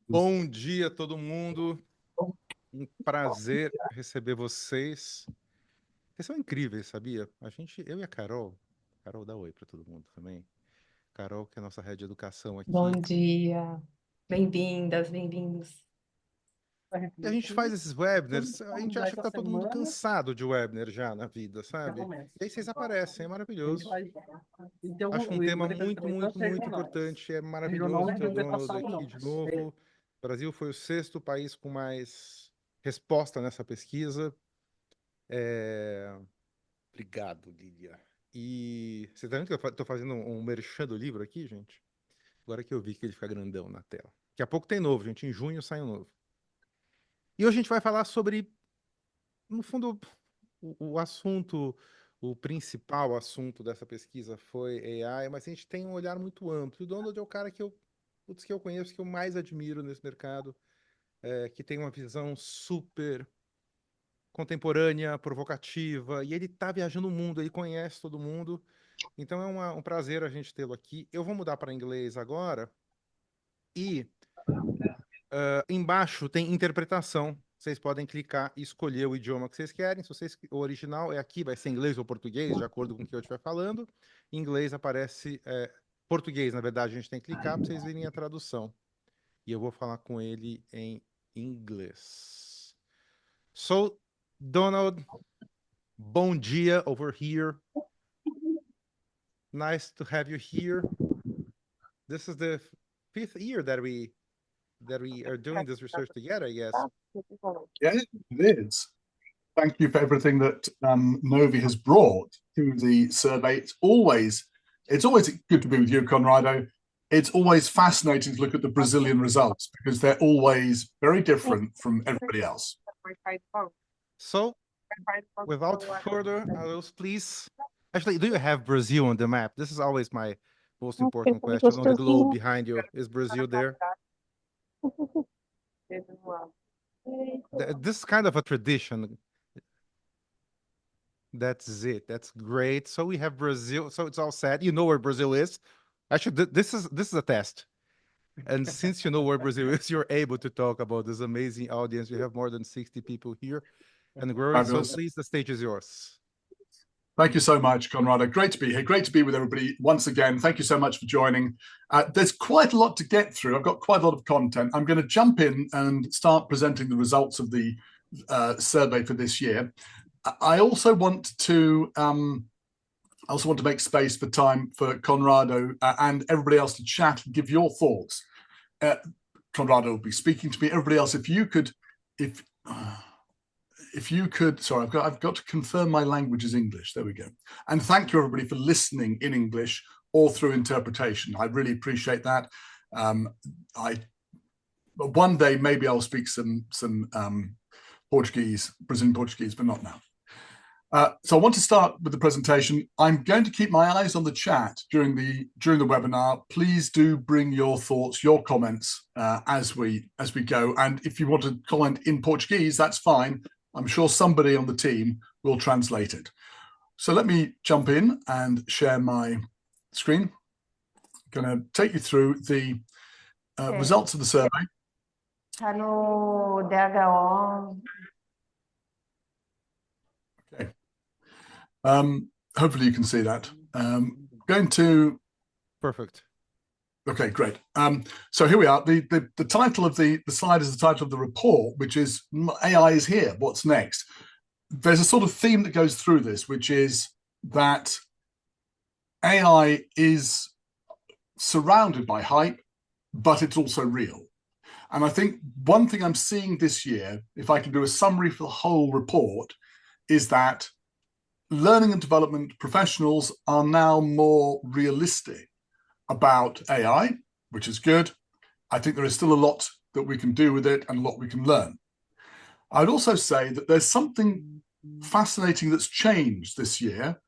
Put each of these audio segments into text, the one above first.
Bom dia, todo mundo. Um prazer receber vocês. Vocês são incríveis, sabia? Eu e a Carol dá oi para todo mundo também. Carol, que é a nossa head de educação Bom aqui. dia, bem-vindas, bem-vindos. E a gente faz esses webinars, a gente acha que tá todo mundo cansado de webinar já na vida, sabe? E aí vocês aparecem, é maravilhoso. Acho um tema muito, muito, muito importante. É maravilhoso ter o Donald aqui de novo. O Brasil foi o 6º país com mais resposta nessa pesquisa. Obrigado, Lilia. E você tá vendo que eu tô fazendo um merchan do livro aqui, gente? Agora que eu vi que ele fica grandão na tela. Daqui a pouco tem novo, gente. Em junho sai um novo. E hoje a gente vai falar sobre, no fundo, o assunto, o principal assunto dessa pesquisa foi AI, mas a gente tem um olhar muito amplo. O Donald é o cara que eu conheço, que eu mais admiro nesse mercado, que tem uma visão super contemporânea, provocativa, e ele tá viajando o mundo, ele conhece todo mundo. Então é um prazer a gente tê-lo aqui. Eu vou mudar para inglês agora e embaixo tem interpretação. Vocês podem clicar e escolher o idioma que vocês querem. O original é aqui, vai ser inglês ou português, de acordo com o que eu estiver falando. Em inglês aparece português, na verdade, a gente tem que clicar para vocês verem a tradução. E eu vou falar com ele em inglês. So, Donald, bom dia over here. Nice to have you here. This is the 5th year that we are doing this research together, I guess. Yeah, it is. Thank you for everything that Novi has brought to the survey. It's always good to be with you, Conrado. It's always fascinating to look at the Brazilian results because they're always very different from everybody else. So, without further ado, please. Actually, do you have Brazil on the map? This is always my most important question. On the globe behind you, is Brazil there? This is kind of a tradition. That's it. That's great. So we have Brazil. So it's all set. You know where Brazil is. Actually, this is a test. And since you know where Brazil is, you're able to talk about this amazing audience. We have more than 60 people here and growing. Fabulous. So please, the stage is yours. Thank you so much, Conrado. Great to be here. Great to be with everybody once again. Thank you so much for joining. There's quite a lot to get through. I've got quite a lot of content. I'm going to jump in and start presenting the results of the survey for this year. I also want to make space for time for Conrado and everybody else to chat and give your thoughts. Conrado will be speaking to me. Everybody else, if you could, sorry, I've got to confirm my language is English. There we go. And thank you everybody for listening in English or through interpretation. I really appreciate that. One day maybe I'll speak some Portuguese, Brazilian Portuguese, but not now. So I want to start with the presentation. I'm going to keep my eyes on the chat during the webinar. Please do bring your thoughts, your comments as we go. And if you want to comment in Portuguese, that's fine. I'm sure somebody on the team will translate it. So let me jump in and share my screen. I'm going to take you through the results of the survey. Tá no DHO. Okay. Hopefully you can see that. Going to... Perfect. Okay, great. So here we are. The title of the slide is the title of the report, which is AI is here. What's next? There's a sort of theme that goes through this, which is that AI is surrounded by hype, but it's also real. And I think one thing I'm seeing this year, if I can do a summary for the whole report, is that learning and development professionals are now more realistic about AI, which is good. I think there is still a lot that we can do with it and a lot we can learn. I'd also say that there's something fascinating that's changed this year,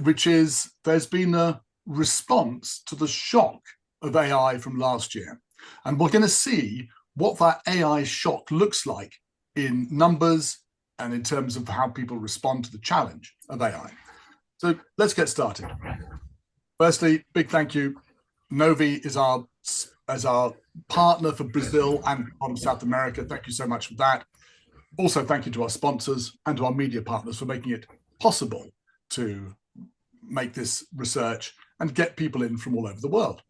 which is there's been a response to the shock of AI from last year. And we're going to see what that AI shock looks like in numbers and in terms of how people respond to the challenge of AI. So let's get started. Firstly, big thank you. Novi is our partner for Brazil and on South America. Thank you so much for that. Also, thank you to our sponsors and to our media partners for making it possible to make this research and get people in from all over the world.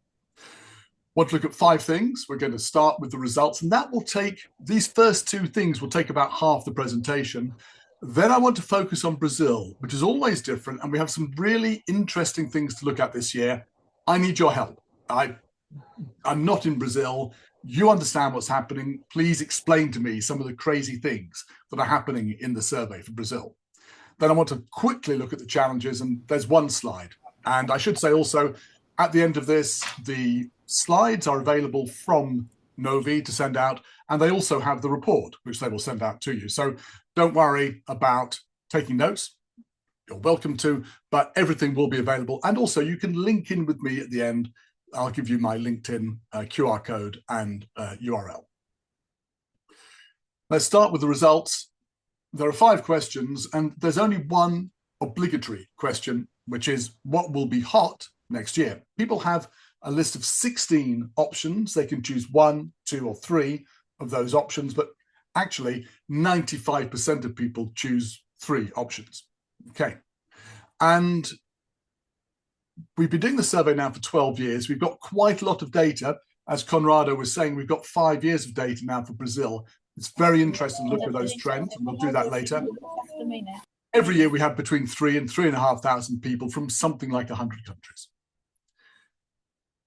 Want to look at 5 things. We're going to start with the results, and that will take, these first 2 things will take about half the presentation. Then I want to focus on Brazil, which is always different, and we have some really interesting things to look at this year. I need your help. I'm not in Brazil. You understand what's happening. Please explain to me some of the crazy things that are happening in the survey for Brazil. Then I want to quickly look at the challenges, and there's 1 slide. And I should say also, at the end of this, the slides are available from Novi to send out, and they also have the report, which they will send out to you. So don't worry about taking notes. You're welcome to, but everything will be available. And also you can link in with me at the end. I'll give you my LinkedIn QR code and URL. Let's start with the results. There are 5 questions, and there's only 1 obligatory question, which is what will be hot next year. People have a list of 16 options. They can choose 1, 2, or 3 of those options, but actually 95% of people choose 3 options. Okay. And we've been doing the survey now for 12 years. We've got quite a lot of data. As Conrado was saying, we've got 5 years of data now for Brazil. It's very interesting to look at those trends, and we'll do that later. Every year we have between 3,000 and 3,500 people from something like 100 countries.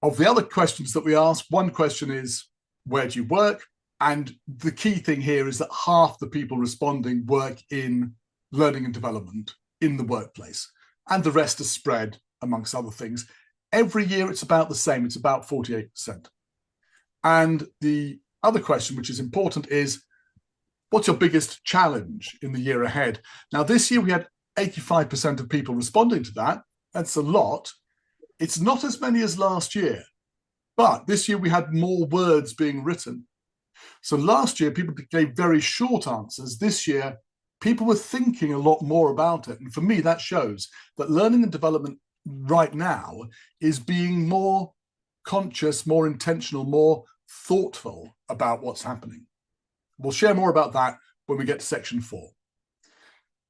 Of the other questions that we ask, 1 question is, where do you work? And the key thing here is that half the people responding work in learning and development in the workplace, and the rest are spread amongst other things. Every year it's about the same, it's about 48%. And the other question, which is important, is what's your biggest challenge in the year ahead? Now, this year we had 85% of people responding to that. That's a lot. It's not as many as last year, but this year we had more words being written. So last year, people gave very short answers. This year, people were thinking a lot more about it. And for me, that shows that learning and development right now is being more conscious, more intentional, more thoughtful about what's happening. We'll share more about that when we get to section 4.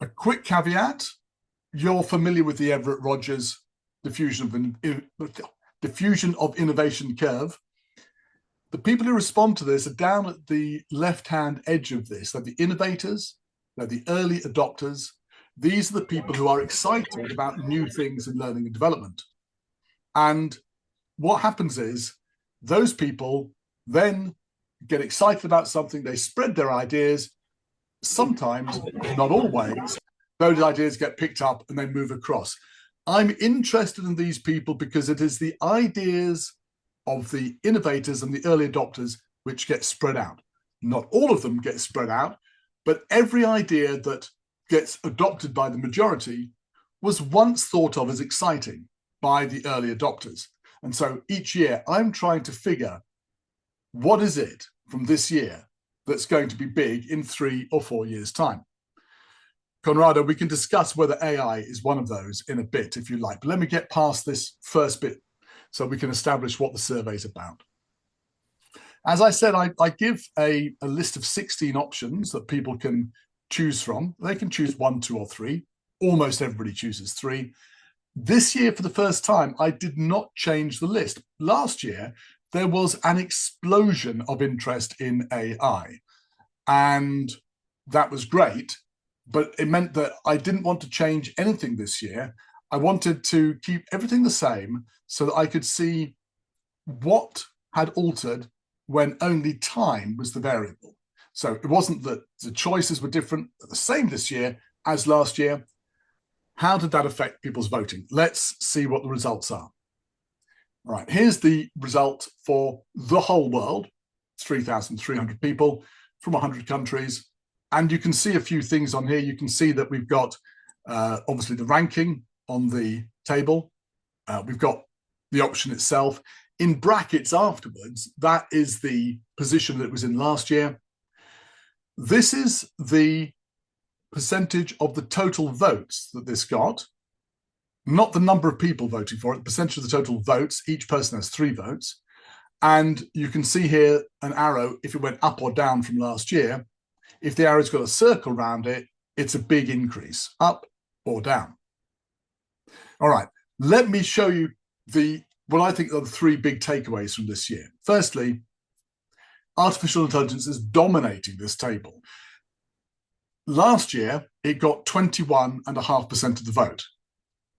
A quick caveat, you're familiar with the Everett Rogers diffusion of innovation curve. The people who respond to this are down at the left-hand edge of this. They're the innovators, they're the early adopters. These are the people who are excited about new things in learning and development. And what happens is those people then get excited about something, they spread their ideas. Sometimes, not always, those ideas get picked up and they move across. I'm interested in these people because it is the ideas of the innovators and the early adopters which get spread out. Not all of them get spread out, but every idea that gets adopted by the majority was once thought of as exciting by the early adopters. And so each year I'm trying to figure what is it from this year that's going to be big in 3 or 4 years' time. Conrado, we can discuss whether AI is one of those in a bit, if you like. But let me get past this first bit so we can establish what the survey is about. As I said, I give a list of 16 options that people can choose from. They can choose 1, 2, or 3. Almost everybody chooses 3. This year, for the first time, I did not change the list. Last year, there was an explosion of interest in AI. And that was great. But it meant that I didn't want to change anything this year. I wanted to keep everything the same so that I could see what had altered when only time was the variable. So it wasn't that the choices were different, the same this year as last year. How did that affect people's voting? Let's see what the results are. All right, here's the result for the whole world. It's 3,300 people from 100 countries. And you can see a few things on here. You can see that we've got, obviously, the ranking on the table. We've got the option itself. In brackets afterwards, that is the position that it was in last year. This is the percentage of the total votes that this got, not the number of people voting for it, the percentage of the total votes. Each person has 3 votes. And you can see here an arrow if it went up or down from last year. If the arrow's got a circle around it, it's a big increase, up or down. All right, let me show you what I think are the three big takeaways from this year. Firstly, artificial intelligence is dominating this table. Last year, it got 21.5% of the vote.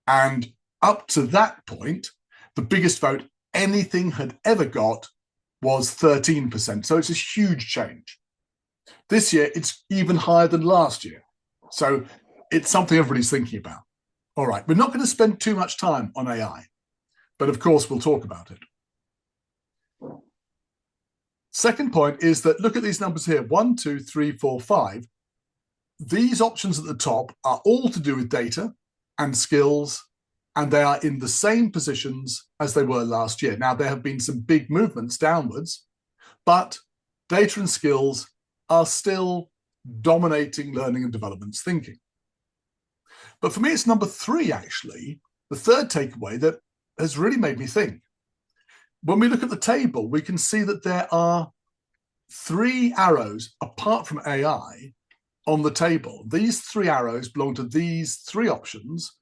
And up to that point, the biggest vote anything had ever got was 13%. So it's a huge change. This year, it's even higher than last year. So it's something everybody's thinking about. All right, we're not going to spend too much time on AI, but of course, we'll talk about it. Second point is that look at these numbers here, 1, 2, 3, 4, 5. These options at the top are all to do with data and skills, and they are in the same positions as they were last year. Now, there have been some big movements downwards, but data and skills are still dominating learning and development's thinking. But for me, it's number 3, actually, the third takeaway that has really made me think. When we look at the table, we can see that there are 3 arrows apart from AI on the table. These 3 arrows belong to these 3 options: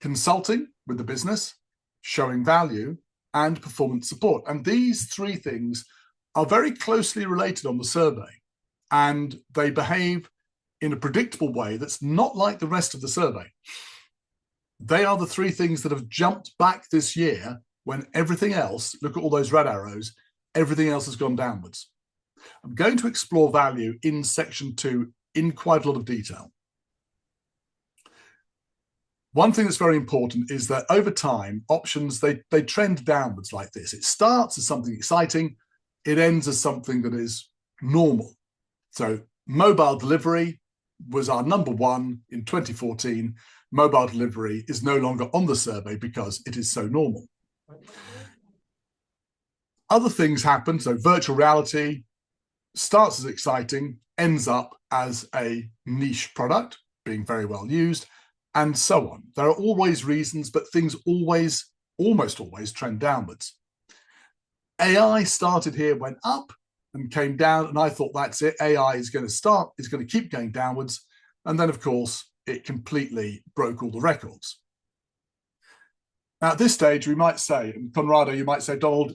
consulting with the business, showing value, and performance support. And these 3 things are very closely related on the survey, and they behave in a predictable way that's not like the rest of the survey. They are the 3 things that have jumped back this year when everything else, look at all those red arrows, everything else has gone downwards. I'm going to explore value in section 2 in quite a lot of detail. One thing that's very important is that over time, options, they trend downwards like this. It starts as something exciting, it ends as something that is normal. So mobile delivery was our number 1 in 2014. Mobile delivery is no longer on the survey because it is so normal. Other things happen. So virtual reality starts as exciting, ends up as a niche product, being very well used, and so on. There are always reasons, but things almost always trend downwards. AI started here, went up and came down, and I thought that's it. AI is going to keep going downwards. And then, of course, it completely broke all the records. Now, at this stage, we might say, and Conrado, you might say, Donald,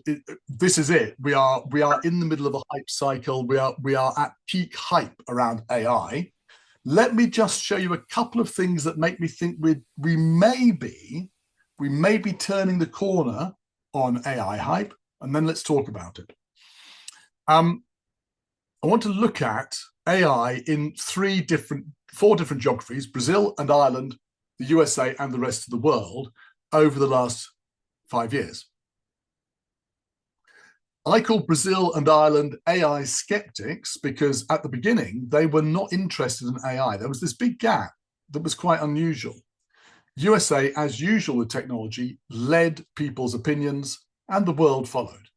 this is it. We are in the middle of a hype cycle. We are at peak hype around AI. Let me just show you a couple of things that make me think we may be turning the corner on AI hype, and then let's talk about it. I want to look at AI in 4 different geographies: Brazil and Ireland, the USA, and the rest of the world over the last 5 years. I call Brazil and Ireland AI skeptics because at the beginning, they were not interested in AI. There was this big gap that was quite unusual. USA, as usual with technology, led people's opinions and the world followed.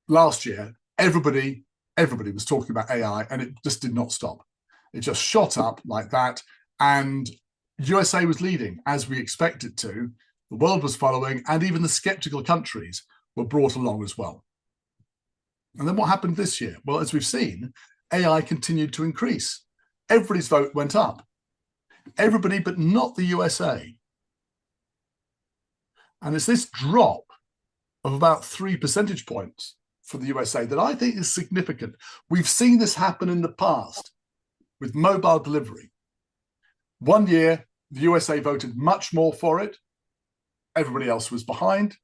Last year, everybody was talking about AI and it just did not stop. It just shot up like that. And USA was leading, as we expect it to. The world was following, and even the skeptical countries were brought along as well. And then what happened this year? Well, as we've seen, AI continued to increase. Everybody's vote went up. Everybody but not the USA. And it's this drop of about 3 percentage points for the USA that I think is significant. We've seen this happen in the past with mobile delivery. One year, the USA voted much more for it. Everybody else was behind.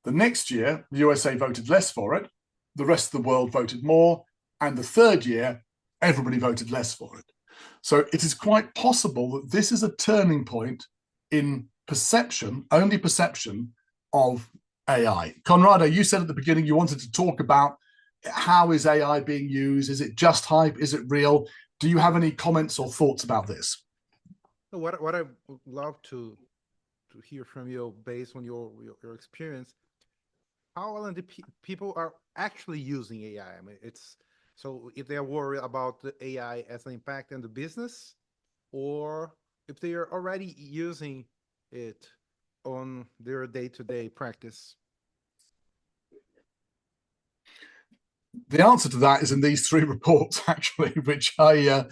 The next year, the USA voted less for it. The rest of the world voted more. And the third year, everybody voted less for it. So it is quite possible that this is a turning point in perception, only perception of AI. Conrado, you said at the beginning you wanted to talk about how is AI being used? Is it just hype? Is it real? Do you have any comments or thoughts about this? What I would love to hear from you, based on your experience, how L&D people are actually using AI. I mean, so if they are worried about the AI as an impact in the business, or if they are already using it on their day-to-day practice. The answer to that is in these three reports, actually, which Eglevin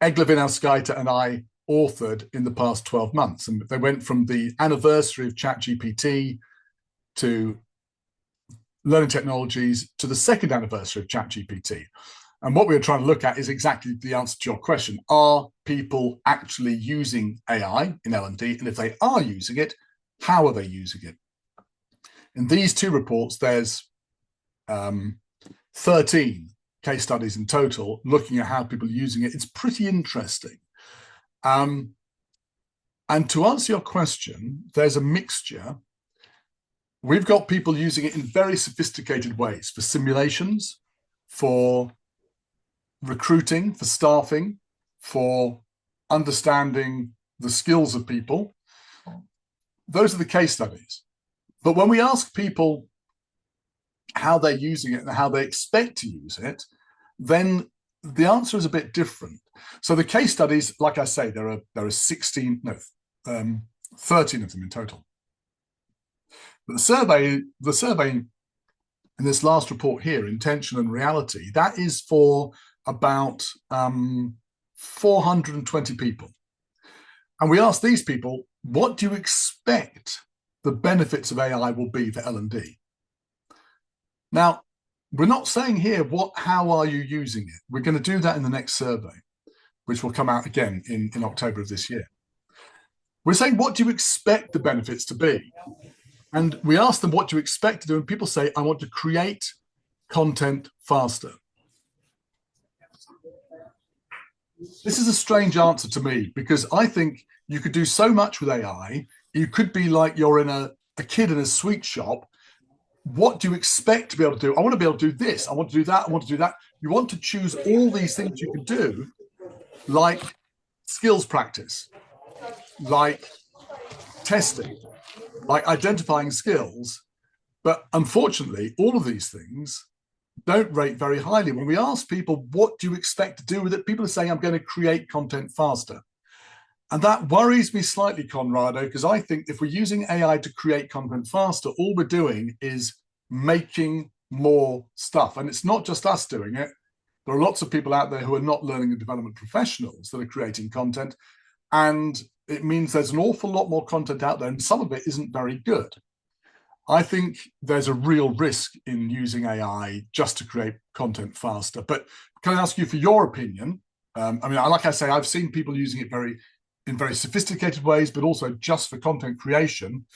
Alskaita and I authored in the past 12 months. And they went from the anniversary of ChatGPT to learning technologies to the second anniversary of ChatGPT. And what we're trying to look at is exactly the answer to your question. Are people actually using AI in L&D? And if they are using it, how are they using it? In these two reports, there's 13 case studies in total looking at how people are using it. It's pretty interesting. And to answer your question, there's a mixture. We've got people using it in very sophisticated ways for simulations, for recruiting, for staffing, for understanding the skills of people. Those are the case studies. But when we ask people how they're using it and how they expect to use it, then the answer is a bit different. So the case studies, like I say, there are 13 of them in total. But the survey in this last report here, Intention and Reality, that is for about 420 people. And we asked these people, what do you expect the benefits of AI will be for L&D? Now, we're not saying here, how are you using it? We're going to do that in the next survey, which will come out again in October of this year. We're saying, what do you expect the benefits to be? And we ask them, what do you expect to do? And people say, I want to create content faster. This is a strange answer to me, because I think you could do so much with AI. You could be like you're in a kid in a sweet shop. What do you expect to be able to do? I want to be able to do this. I want to do that. I want to do that. You want to choose all these things you can do, like skills practice, like testing, like identifying skills. But unfortunately, all of these things don't rate very highly. When we ask people, what do you expect to do with it? People are saying, I'm going to create content faster. And that worries me slightly, Conrado, because I think if we're using AI to create content faster, all we're doing is making more stuff. And it's not just us doing it. There are lots of people out there who are not learning and development professionals that are creating content. And it means there's an awful lot more content out there, and some of it isn't very good. I think there's a real risk in using AI just to create content faster. But can I ask you for your opinion? I mean, like I say, I've seen people using it in very sophisticated ways, but also just for content creation.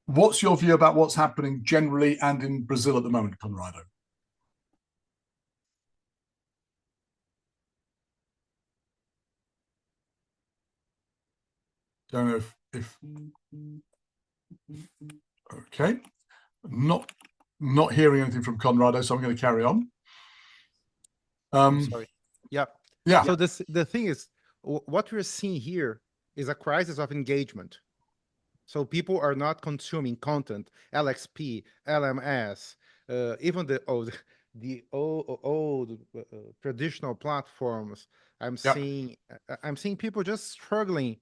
What's your view about what's happening generally and in Brazil at the moment, Conrado? Don't know if okay. Not hearing anything from Conrado, so I'm going to carry on. Sorry. Yeah. Yeah. So the thing is, what we're seeing here is a crisis of engagement. So people are not consuming content, LXP, LMS, even the old traditional platforms. I'm seeing people just struggling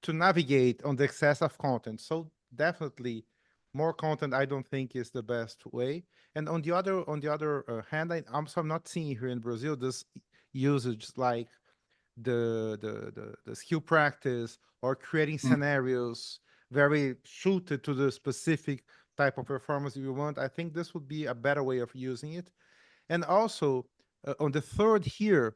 to navigate on the excess of content. So definitely, more content I don't think is the best way. And on the other hand, I'm not seeing here in Brazil this usage like the skill practice or creating scenarios very suited to the specific type of performance you want. I think this would be a better way of using it. And also on the third here,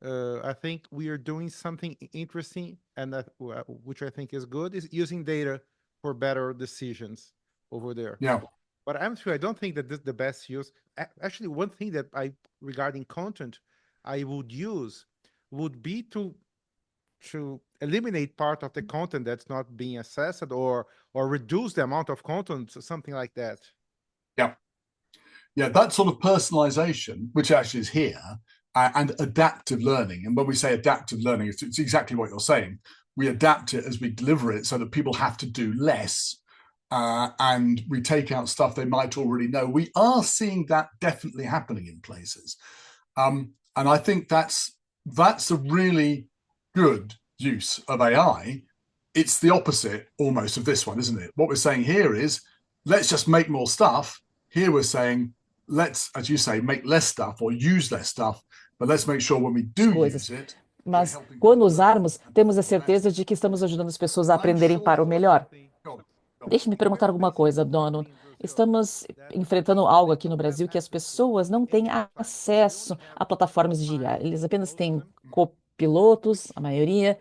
I think we are doing something interesting, and which I think is good, is using data for better decisions over there. Yeah. But I'm sure I don't think that this is the best use. Actually, one thing that regarding content I would use would be to eliminate part of the content that's not being assessed, or reduce the amount of content, something like that. Yeah, that sort of personalization, which actually is here, and adaptive learning. And when we say adaptive learning, it's exactly what you're saying. We adapt it as we deliver it so that people have to do less, and we take out stuff they might already know. We are seeing that definitely happening in places. And I think that's a really good use of AI. It's the opposite almost of this one, isn't it? What we're saying here is, let's just make more stuff. Here we're saying, let's, as you say, make less stuff or use less stuff, but let's make sure when we do coisas. use it, Mas quando usarmos, temos a certeza de que estamos ajudando as pessoas a aprenderem para o melhor. Deixe-me perguntar alguma coisa, Donald. Estamos enfrentando algo aqui no Brasil que as pessoas não têm acesso a plataformas de IA. Eles apenas têm copilotos, a maioria,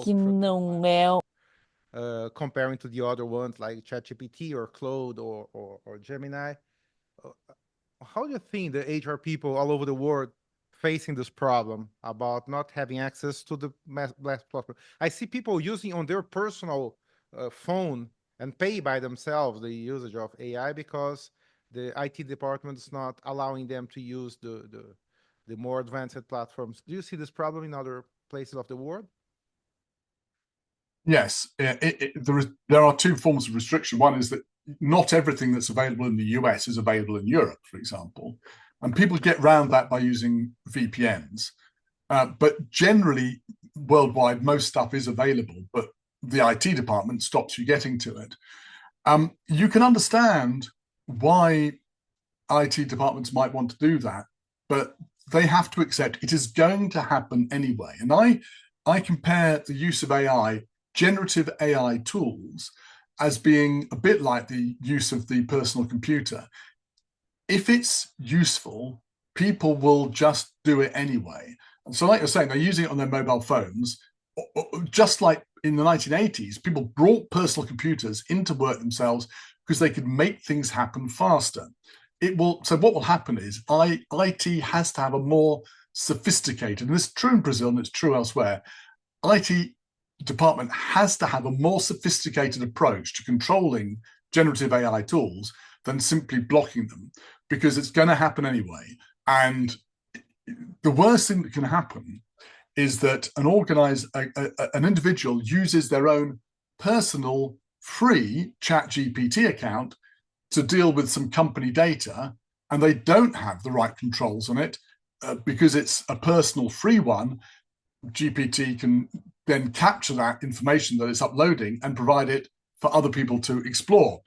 que não é comparing to the other ones like ChatGPT or Claude or Gemini. How do you think the HR people all over the world facing this problem about not having access to the mass platform? I see people using on their personal phone and pay by themselves the usage of AI because the IT department is not allowing them to use the more advanced platforms. Do you see this problem in other places of the world? Yes, there are two forms of restriction. One is that not everything that's available in the US is available in Europe, for example. And people get around that by using VPNs. But generally, worldwide, most stuff is available, but the IT department stops you getting to it. You can understand why IT departments might want to do that, but they have to accept it is going to happen anyway. And I compare the use of AI, generative AI tools, as being a bit like the use of the personal computer. If it's useful, people will just do it anyway. And so like you're saying, they're using it on their mobile phones, just like in the 1980s, people brought personal computers into work themselves because they could make things happen faster. So what will happen is IT has to have a more sophisticated, and this is true in Brazil and it's true elsewhere, IT department has to have a more sophisticated approach to controlling generative AI tools than simply blocking them, because it's going to happen anyway. And the worst thing that can happen is that an individual uses their own personal free ChatGPT account to deal with some company data, and they don't have the right controls on it because it's a personal free one. GPT can then capture that information that it's uploading and provide it for other people to explore.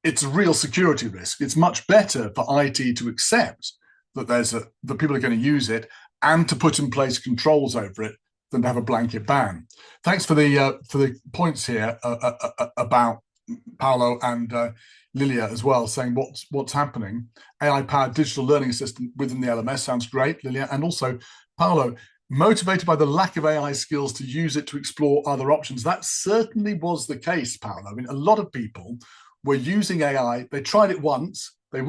It's a real security risk. It's much better for IT to accept that that people are going to use it and to put in place controls over it than to have a blanket ban. Thanks for the points here about Paolo and Lilia as well, saying what's happening. AI-powered digital learning assistant within the LMS sounds great, Lilia, and also Paolo, motivated by the lack of AI skills to use it to explore other options. That certainly was the case, Paolo. I mean, a lot of people were using AI. They tried it once. They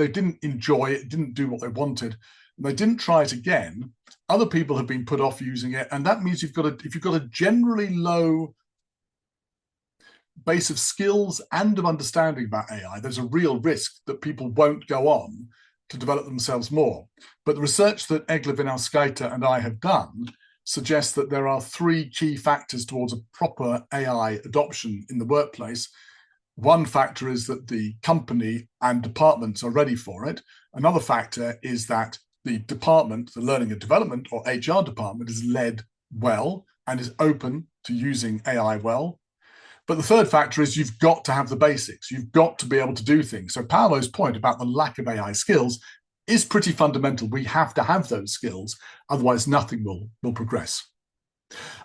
didn't enjoy it. Didn't do what they wanted. And they didn't try it again. Other people have been put off using it, and that means if you've got a generally low base of skills and of understanding about AI, there's a real risk that people won't go on to develop themselves more. But the research that Egla Vinauskaite and I have done suggests that there are three key factors towards a proper AI adoption in the workplace. One factor is that the company and departments are ready for it. Another factor is that the department, the learning and development or HR department, is led well and is open to using AI well. But the third factor is you've got to have the basics. You've got to be able to do things. So Paolo's point about the lack of AI skills is pretty fundamental. We have to have those skills, otherwise nothing will progress.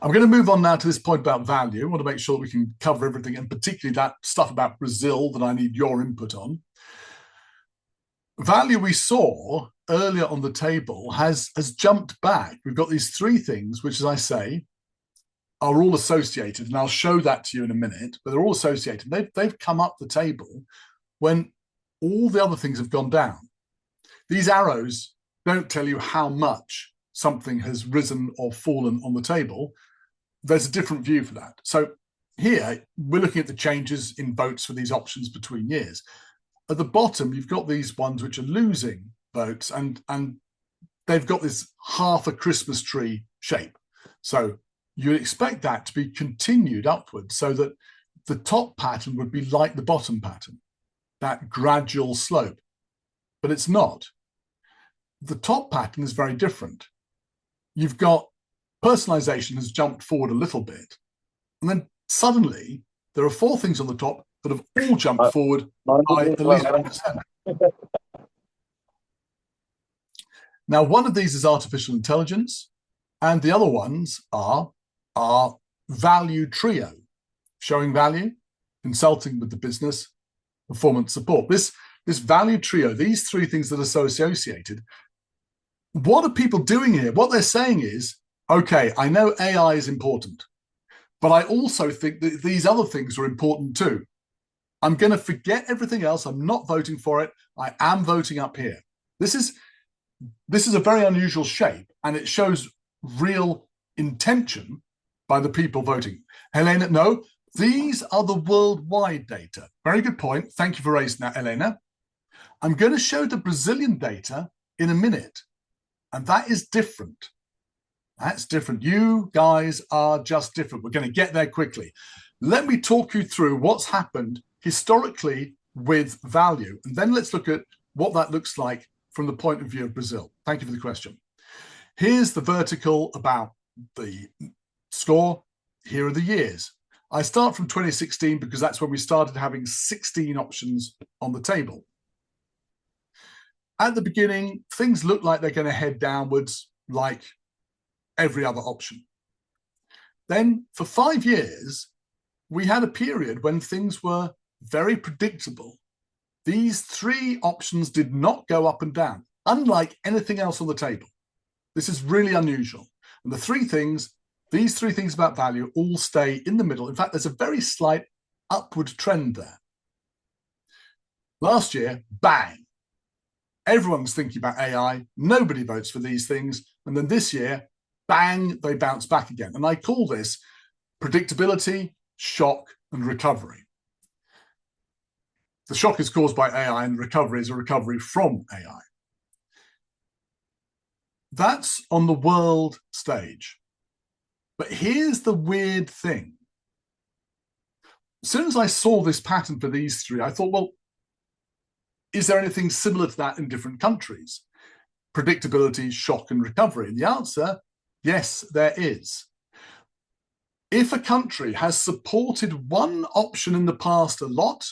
I'm going to move on now to this point about value. I want to make sure that we can cover everything, and particularly that stuff about Brazil that I need your input on. Value we saw earlier on the table has jumped back. We've got these three things, which, as I say, are all associated, and I'll show that to you in a minute, but they're all associated. They've come up the table when all the other things have gone down. These arrows don't tell you how much something has risen or fallen on the table. There's a different view for that. So here, we're looking at the changes in votes for these options between years. At the bottom, you've got these ones which are losing votes, and they've got this half a Christmas tree shape. So you'd expect that to be continued upwards so that the top pattern would be like the bottom pattern, that gradual slope, but it's not. The top pattern is very different. You've got personalization has jumped forward a little bit, and then suddenly there are four things on the top that have all jumped forward by at least 1%. Now, one of these is artificial intelligence, and the other ones are our value trio: showing value, consulting with the business, performance support. This value trio, these three things that are so associated, what are people doing here? What they're saying is, okay, I know AI is important, but I also think that these other things are important too. I'm going to forget everything else. I'm not voting for it. I am voting up here. This is a very unusual shape, and it shows real intention by the people voting. Helena, no, these are the worldwide data. Very good point. Thank you for raising that, Helena. I'm going to show the Brazilian data in a minute, and that is different. That's different. You guys are just different. We're going to get there quickly. Let me talk you through what's happened historically with value, and then let's look at what that looks like from the point of view of Brazil. Thank you for the question. Here's the vertical about the score. Here are the years. I start from 2016 because that's when we started having 16 options on the table. At the beginning, things look like they're going to head downwards like every other option. Then for 5 years, we had a period when things were very predictable. These three options did not go up and down, unlike anything else on the table. This is really unusual. And these three things about value all stay in the middle. In fact, there's a very slight upward trend there. Last year, bang, everyone's thinking about AI. Nobody votes for these things. And then this year, bang, they bounce back again. And I call this predictability, shock, and recovery. The shock is caused by AI, and the recovery is a recovery from AI. That's on the world stage. But here's the weird thing. As soon as I saw this pattern for these three, I thought, well, is there anything similar to that in different countries? Predictability, shock, and recovery. And the answer, yes, there is. If a country has supported one option in the past a lot,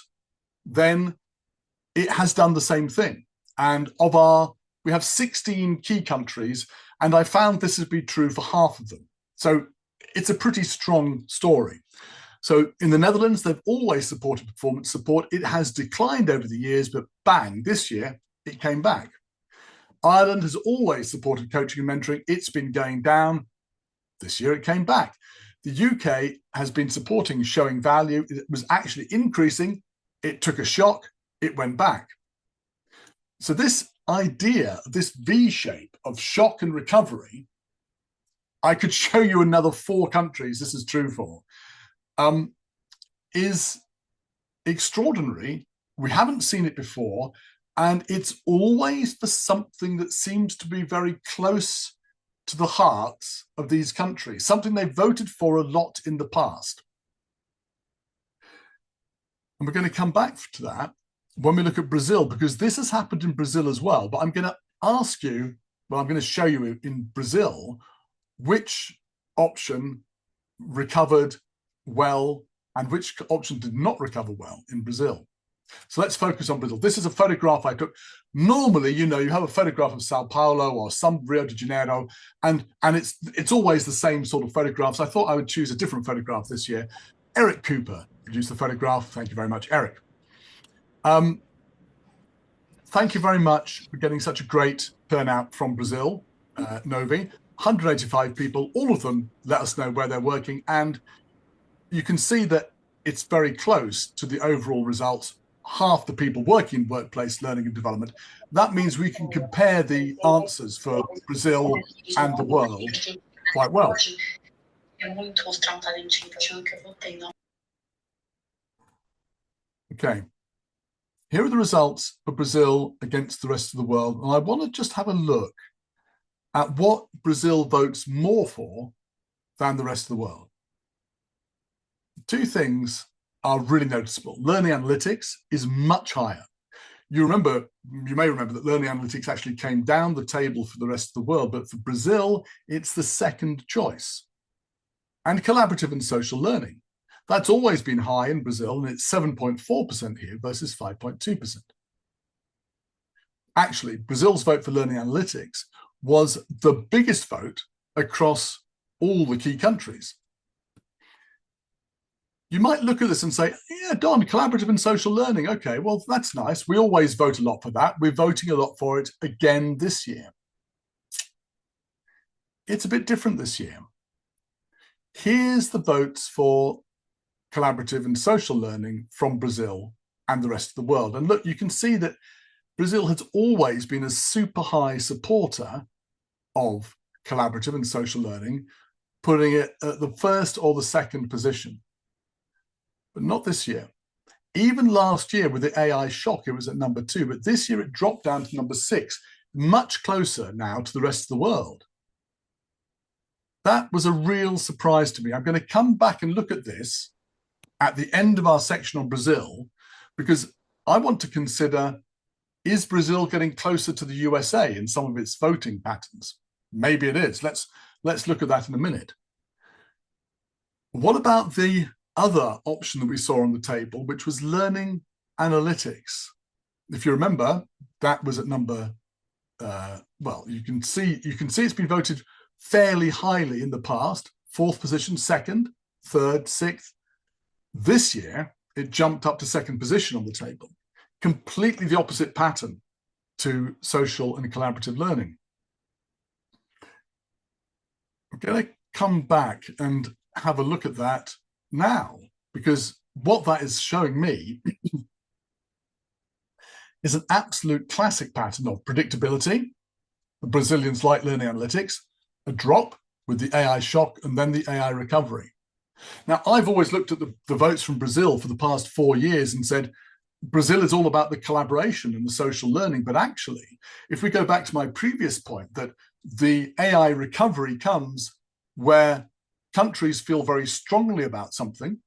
then it has done the same thing. And we have 16 key countries, and I found this to be true for half of them. So it's a pretty strong story. So in the Netherlands, they've always supported performance support. It has declined over the years, but bang, this year it came back. Ireland has always supported coaching and mentoring. It's been going down. This year it came back. The UK has been supporting showing value. It was actually increasing. It took a shock. It went back. So this idea, this V shape of shock and recovery, I could show you another 4 countries this is true for, is extraordinary. We haven't seen it before, and it's always for something that seems to be very close to the hearts of these countries, something they voted for a lot in the past. And we're going to come back to that when we look at Brazil, because this has happened in Brazil as well. But I'm going to ask you, well, I'm going to show you in Brazil, which option recovered well and which option did not recover well in Brazil. So let's focus on Brazil. This is a photograph I took. Normally, you have a photograph of Sao Paulo or some Rio de Janeiro, and it's always the same sort of photographs. I thought I would choose a different photograph this year. Eric Cooper produced the photograph. Thank you very much, Eric. Thank you very much for getting such a great turnout from Brazil, Novi. 185 people, all of them let us know where they're working, and you can see that it's very close to the overall results. Half the people working in workplace learning and development. That means we can compare the answers for Brazil and the world quite well. Okay, here are the results for Brazil against the rest of the world, and I want to just have a look at what Brazil votes more for than the rest of the world. 2 things are really noticeable. Learning analytics is much higher. You may remember that learning analytics actually came down the table for the rest of the world, but for Brazil, it's the second choice. And collaborative and social learning. That's always been high in Brazil, and it's 7.4% here versus 5.2%. Actually, Brazil's vote for learning analytics was the biggest vote across all the key countries. You might look at this and say, yeah, Don, collaborative and social learning. Okay, well, that's nice. We always vote a lot for that. We're voting a lot for it again this year. It's a bit different this year. Here's the votes for collaborative and social learning from Brazil and the rest of the world. And look, you can see that Brazil has always been a super high supporter of collaborative and social learning, putting it at the first or the second position. But not this year. Even last year with the AI shock, it was at number 2, but this year it dropped down to number 6, much closer now to the rest of the world. That was a real surprise to me. I'm going to come back and look at this at the end of our section on Brazil, because I want to consider, is Brazil getting closer to the USA in some of its voting patterns? Maybe it is. Let's look at that in a minute. What about the other option that we saw on the table, which was learning analytics? If you remember, that was at number, well, you can see it's been voted fairly highly in the past, 4th position, 2nd, 3rd, 6th. This year, it jumped up to 2nd position on the table. Completely the opposite pattern to social and collaborative learning. I'm going to come back and have a look at that now, because what that is showing me is an absolute classic pattern of predictability. The Brazilians like learning analytics, a drop with the AI shock, and then the AI recovery. Now, I've always looked at the votes from Brazil for the past 4 years and said, Brazil is all about the collaboration and the social learning. But actually, if we go back to my previous point, that the AI recovery comes where countries feel very strongly about something,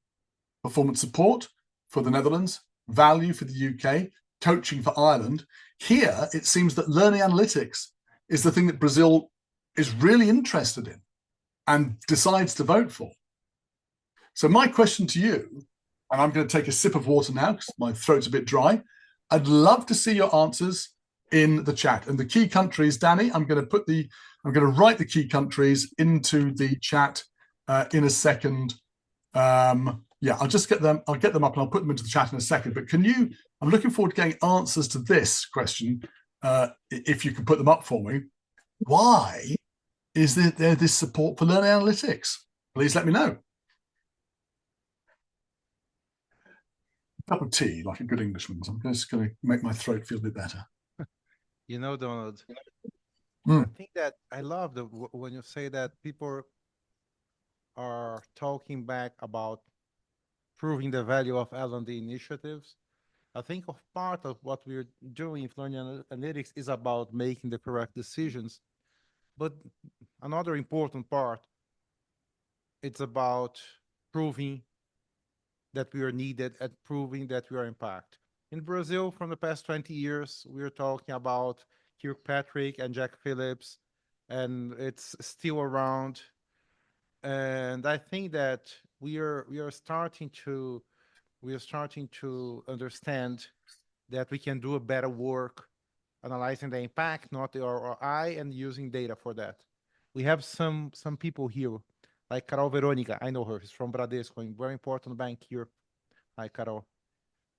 performance support for the Netherlands, value for the UK, coaching for Ireland. Here, it seems that learning analytics is the thing that Brazil is really interested in and decides to vote for. So my question to you, and I'm going to take a sip of water now because my throat's a bit dry. I'd love to see your answers in the chat. And the key countries, Danny, I'm going to write the key countries into the chat in a second. Yeah, I'll just get them. I'll get them up and I'll put them into the chat in a second. But I'm looking forward to getting answers to this question, if you can put them up for me. Why is there this support for learning analytics? Please let me know. Cup of tea, like a good Englishman. So I'm just going to make my throat feel a bit better. You know, Donald, I think that I love when you say that people are talking back about proving the value of L&D initiatives. I think of part of what we're doing with learning analytics is about making the correct decisions. But another important part, it's about proving that we are needed and proving that we are impact. In Brazil, from the past 20 years, we're talking about Kirkpatrick and Jack Phillips, and it's still around. And I think that we are starting to understand that we can do a better work analyzing the impact, not the ROI, and using data for that. We have some people here, like Carol Veronica. I know her. She's from Bradesco, a very important bank here. Hi, Carol.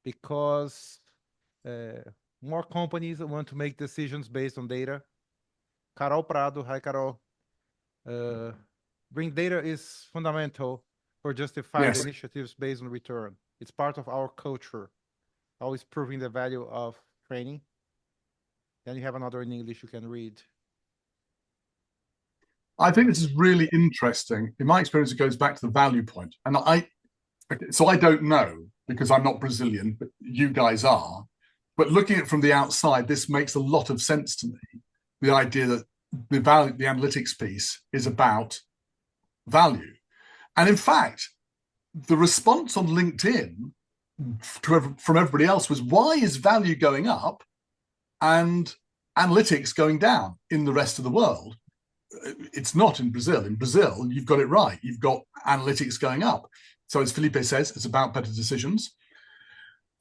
Because more companies want to make decisions based on data. Carol Prado. Hi, Carol. Bring data is fundamental for justifying the initiatives based on return. It's part of our culture, always proving the value of training. Then you have another in English you can read. I think this is really interesting. In my experience, it goes back to the value point. And I don't know, because I'm not Brazilian, but you guys are. But looking at it from the outside, this makes a lot of sense to me. The idea that the analytics piece is about value. And in fact, the response on LinkedIn from everybody else was, why is value going up and analytics going down in the rest of the world? It's not in Brazil. In Brazil, you've got it right. You've got analytics going up. So as Felipe says, it's about better decisions.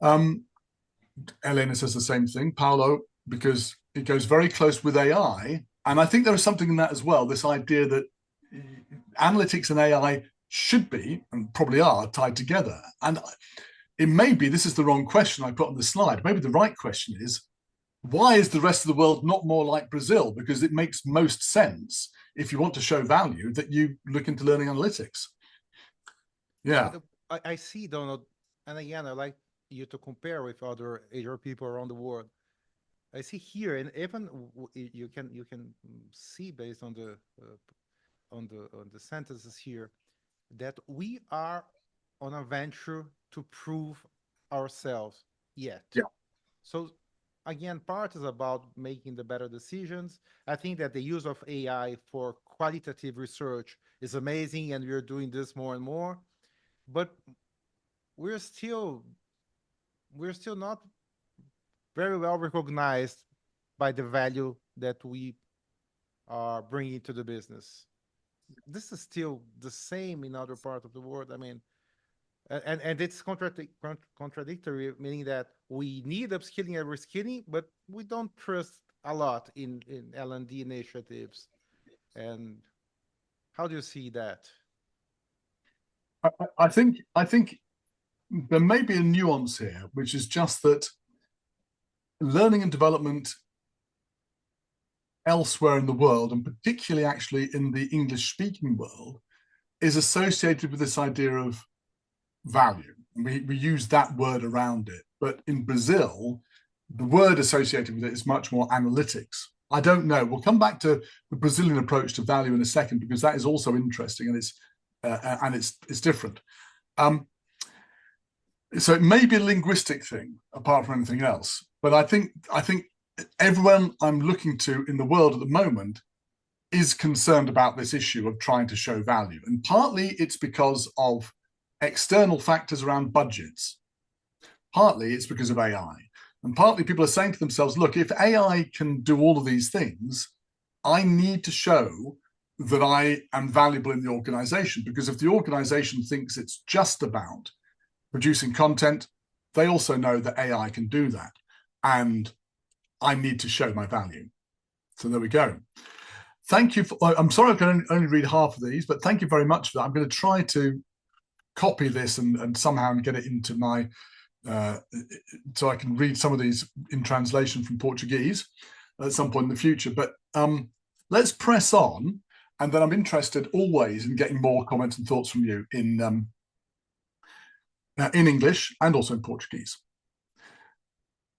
Elena says the same thing, Paolo, because it goes very close with AI. And I think there is something in that as well, this idea that analytics and AI should be, and probably are, tied together. And it may be, this is the wrong question I put on the slide, maybe the right question is, why is the rest of the world not more like Brazil? Because it makes most sense, if you want to show value, that you look into learning analytics. Yeah. I see, Donald, and again, I like you to compare with other HR people around the world. I see here, and even you can see based on the sentences here, that we are on a venture to prove ourselves yet. Yeah. So again, part is about making the better decisions. I think that the use of AI for qualitative research is amazing, and we're doing this more and more. But we're still not very well recognized by the value that we are bringing to the business. This is still the same in other parts of the world. I mean, and it's contradictory, meaning that we need upskilling and reskilling, but we don't trust a lot in L&D initiatives. And how do you see that? I think there may be a nuance here, which is just that learning and development elsewhere in the world, and particularly actually in the English-speaking world, is associated with this idea of value. We use that word around it. But in Brazil, the word associated with it is much more analytics. I don't know. We'll come back to the Brazilian approach to value in a second, because that is also interesting, and it's different. So it may be a linguistic thing apart from anything else. But I think everyone I'm looking to in the world at the moment is concerned about this issue of trying to show value. And partly it's because of external factors around budgets. Partly it's because of AI. And partly people are saying to themselves, look, if AI can do all of these things, I need to show that I am valuable in the organization, because if the organization thinks it's just about producing content, they also know that AI can do that. And I need to show my value. So there we go. Thank you. I'm sorry I can only read half of these, but thank you very much for that. I'm going to try to copy this and somehow get it into my, so I can read some of these in translation from Portuguese at some point in the future. But let's press on. And then I'm interested always in getting more comments and thoughts from you in English and also in Portuguese.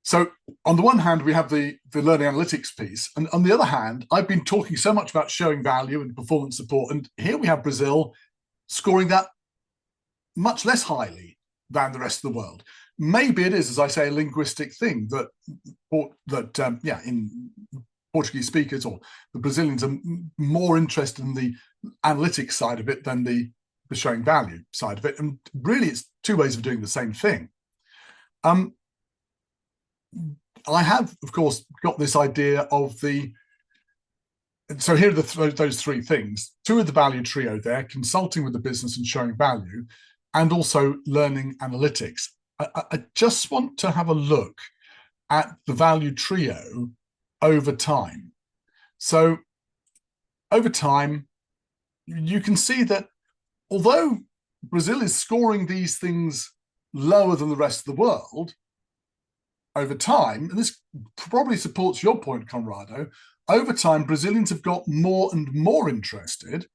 So on the one hand, we have the learning analytics piece. And on the other hand, I've been talking so much about showing value and performance support. And here we have Brazil scoring that much less highly than the rest of the world. Maybe it is, as I say, a linguistic thing that in Portuguese speakers or the Brazilians are more interested in the analytics side of it than the showing value side of it. And really, it's two ways of doing the same thing. I have, of course, got this idea of so here are those three things. Two of the value trio there, consulting with the business and showing value, and also learning analytics. I just want to have a look at the value trio over time. So over time, you can see that although Brazil is scoring these things lower than the rest of the world, over time, and this probably supports your point, Conrado, over time, Brazilians have got more and more interested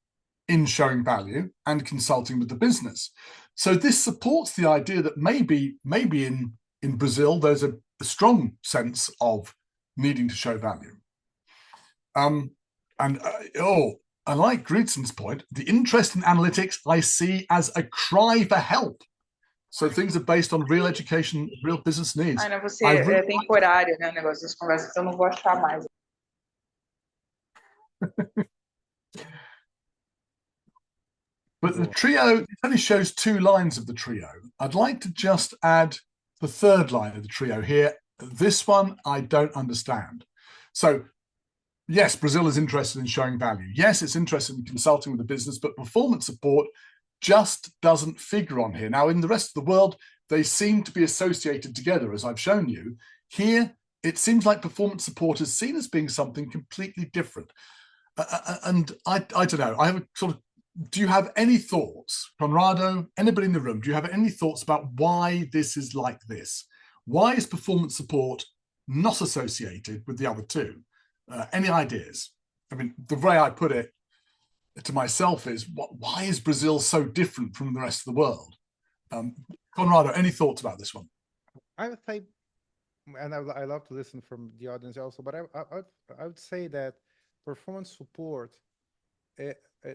in showing value and consulting with the business. So this supports the idea that maybe in Brazil, there's a strong sense of needing to show value. I like Griedson's point, the interest in analytics I see as a cry for help. So things are based on real education, real business needs. Ana, você é temporário, né? O negócio das conversas, eu não vou achar mais. But the trio, it only shows 2 lines of the trio. I'd like to just add the 3rd line of the trio here. This one, I don't understand. So yes, Brazil is interested in showing value. Yes, it's interested in consulting with the business, but performance support just doesn't figure on here. Now, in the rest of the world, they seem to be associated together, as I've shown you. Here, it seems like performance support is seen as being something completely different. And I don't know, I have a sort of, do you have any thoughts, Conrado, anybody in the room, do you have any thoughts about why this is like this? Why is performance support not associated with the other two? Any ideas? I mean, the way I put it to myself is, why is Brazil so different from the rest of the world? Conrado, any thoughts about this one? I would say, and I love to listen from the audience also, but I would say that performance support,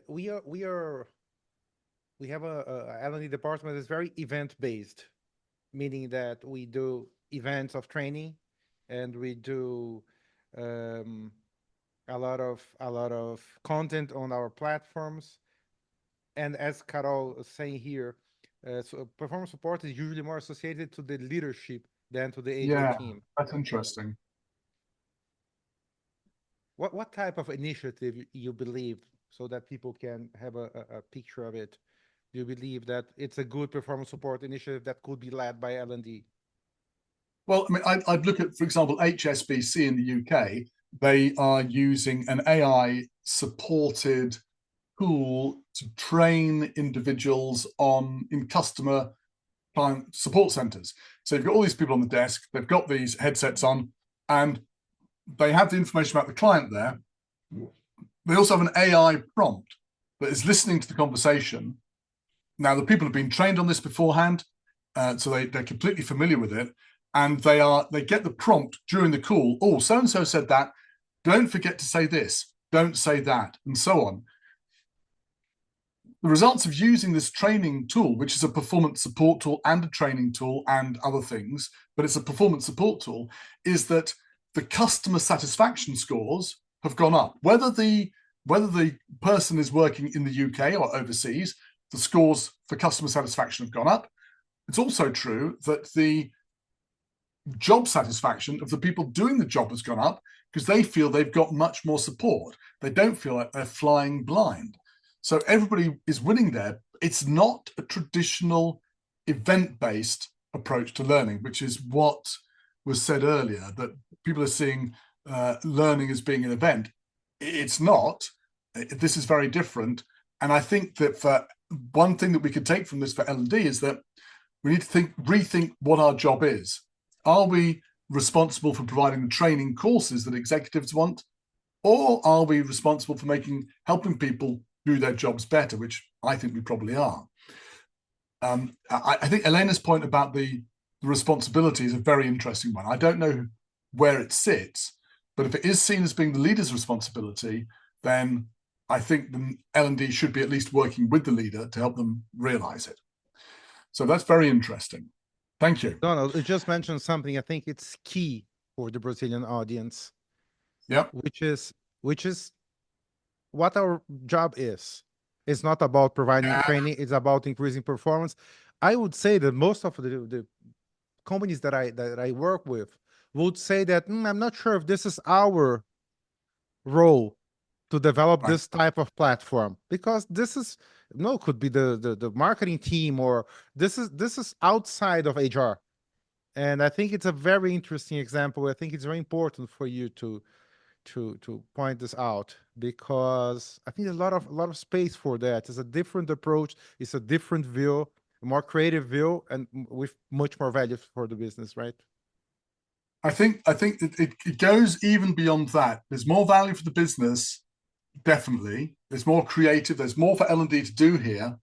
we have a L&D department that's very event based, meaning that we do events of training, and we do a lot of content on our platforms. And as Carol is saying here, so performance support is usually more associated to the leadership than to the HR team. That's interesting. What type of initiative you believe, so that people can have a picture of it? Do you believe that it's a good performance support initiative that could be led by L&D? Well, I mean, I'd look at, for example, HSBC in the UK. They are using an AI-supported tool to train individuals in customer client support centers. So you've got all these people on the desk, they've got these headsets on, and they have the information about the client there. They also have an AI prompt that is listening to the conversation. Now, the people have been trained on this beforehand, so they're completely familiar with it, and they get the prompt during the call. Oh, so-and-so said that. Don't forget to say this. Don't say that, and so on. The results of using this training tool, which is a performance support tool and a training tool and other things, but it's a performance support tool, is that the customer satisfaction scores have gone up. Whether the person is working in the UK or overseas, the scores for customer satisfaction have gone up. It's also true that the job satisfaction of the people doing the job has gone up, because they feel they've got much more support. They don't feel like they're flying blind. So everybody is winning there. It's not a traditional event-based approach to learning, which is what was said earlier, that people are seeing learning as being an event. It's not. This is very different. And I think that for one thing that we could take from this for L&D is that we need to rethink what our job is. Are we responsible for providing the training courses that executives want? Or are we responsible for helping people do their jobs better, which I think we probably are. I think Elena's point about the responsibility is a very interesting one. I don't know where it sits, but if it is seen as being the leader's responsibility, then I think the L&D should be at least working with the leader to help them realize it. So that's very interesting. Thank you. Donald, you just mentioned something I think it's key for the Brazilian audience. Yeah. Which is what our job is. It's not about providing training, it's about increasing performance. I would say that most of the companies that I work with would say that I'm not sure if this is our role to develop this type of platform, because this is could be the marketing team, or this is outside of HR. And I think it's a very interesting example. I think it's very important for you to point this out, because I think there's a lot of space for that. It's a different approach, it's a different view, a more creative view, and with much more value for the business, right? I think it goes even beyond that. There's more value for the business, definitely. There's more creative, there's more for L&D to do here.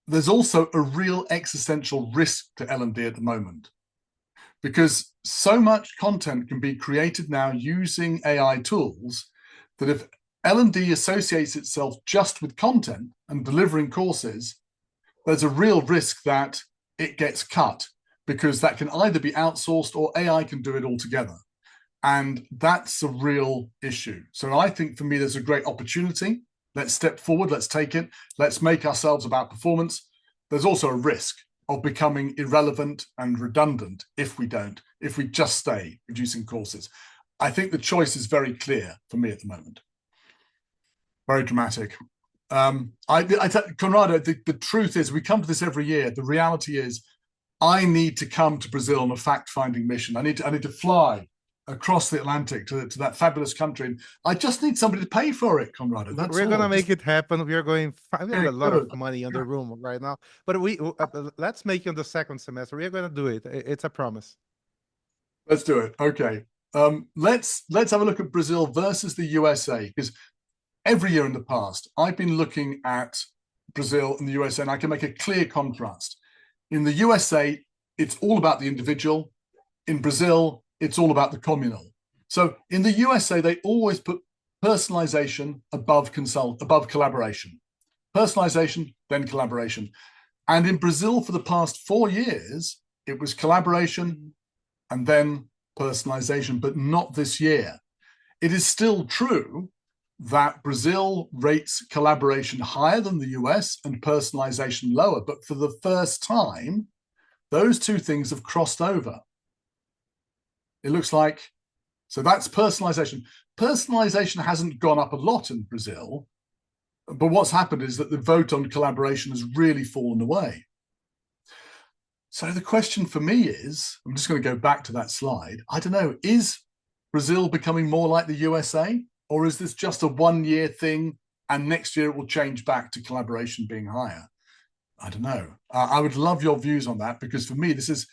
There's also a real existential risk to L&D at the moment, because so much content can be created now using AI tools that if L&D associates itself just with content and delivering courses, there's a real risk that it gets cut, because that can either be outsourced or AI can do it altogether. And that's a real issue. So I think for me, there's a great opportunity. Let's step forward, let's take it. Let's make ourselves about performance. There's also a risk of becoming irrelevant and redundant if we just stay producing courses. I think the choice is very clear for me at the moment. Very dramatic. Conrado, the truth is, we come to this every year. The reality is, I need to come to Brazil on a fact-finding mission. I need to fly across the Atlantic to that fabulous country. And I just need somebody to pay for it, Conrado. We're gonna make it happen. We are going. We have a lot of good. money in the room right now, but let's make it in the second semester. We are gonna do it. It's a promise. Let's do it. Okay. Let's have a look at Brazil versus the USA, because every year in the past, I've been looking at Brazil and the USA, and I can make a clear contrast. In the USA, it's all about the individual. In Brazil, it's all about the communal. So in the USA, they always put personalization above collaboration. Personalization, then collaboration. And in Brazil, for the past 4 years, it was collaboration and then personalization, but not this year. It is still true that Brazil rates collaboration higher than the US and personalization lower, but for the first time, those two things have crossed over. It looks like, so that's personalization. Personalization hasn't gone up a lot in Brazil, but what's happened is that the vote on collaboration has really fallen away. So the question for me is, I'm just going to go back to that slide. I don't know, is Brazil becoming more like the USA? Or is this just a 1-year thing and next year it will change back to collaboration being higher? I don't know. I would love your views on that, because for me, this is,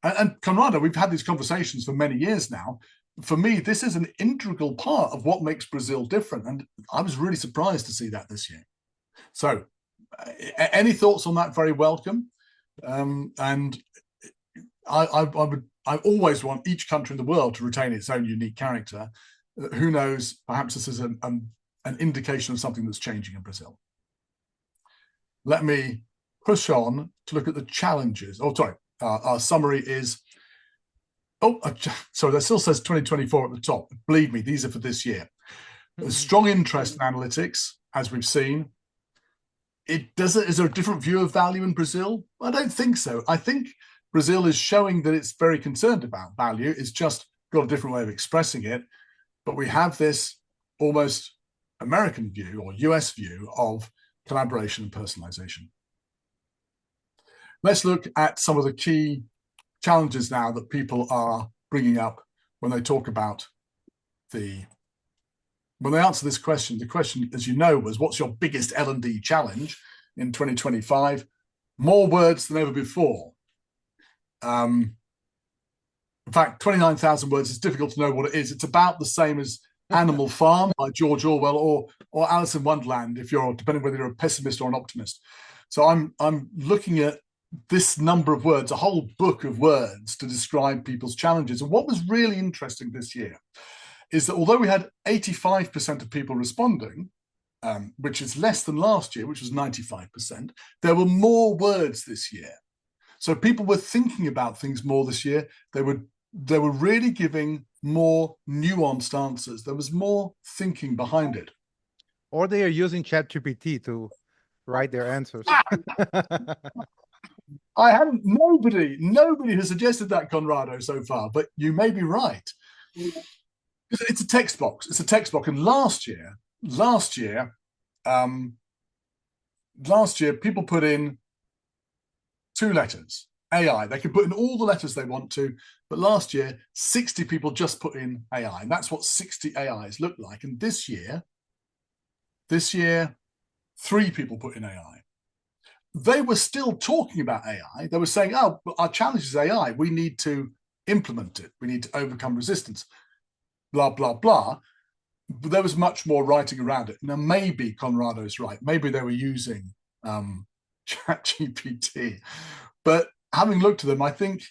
and Conrado, we've had these conversations for many years now. For me, this is an integral part of what makes Brazil different. And I was really surprised to see that this year. So any thoughts on that? Very welcome. And I always want each country in the world to retain its own unique character. Who knows, perhaps this is an indication of something that's changing in Brazil. Let me push on to look at the challenges. Oh, sorry, our summary is, sorry, that still says 2024 at the top. Believe me, these are for this year. There's strong interest in analytics, as we've seen. Is there a different view of value in Brazil? I don't think so. I think Brazil is showing that it's very concerned about value. It's just got a different way of expressing it. But we have this almost American view or US view of collaboration and personalization. Let's look at some of the key challenges now that people are bringing up when they talk about when they answer this question. The question, as you know, was, what's your biggest L&D challenge in 2025? More words than ever before. In fact, 29,000 words is difficult to know what it is. It's about the same as Animal Farm by George Orwell or Alice in Wonderland, if you're, depending whether you're a pessimist or an optimist. So I'm looking at this number of words, a whole book of words to describe people's challenges. And what was really interesting this year is that although we had 85% of people responding, which is less than last year, which was 95%, there were more words this year. So people were thinking about things more this year. They were really giving more nuanced answers. There was more thinking behind it. Or they are using ChatGPT to write their answers. I haven't, nobody has suggested that, Conrado, so far, but you may be right. It's a text box. It's a text box. And last year, people put in 2 letters, AI. They can put in all the letters they want to, but last year, 60 people just put in AI. And that's what 60 AIs look like. And this year, 3 people put in AI. They were still talking about AI. They were saying, oh, our challenge is AI. We need to implement it. We need to overcome resistance, blah, blah, blah. But there was much more writing around it. Now, maybe Conrado's right. Maybe they were using ChatGPT. But having looked at them, I think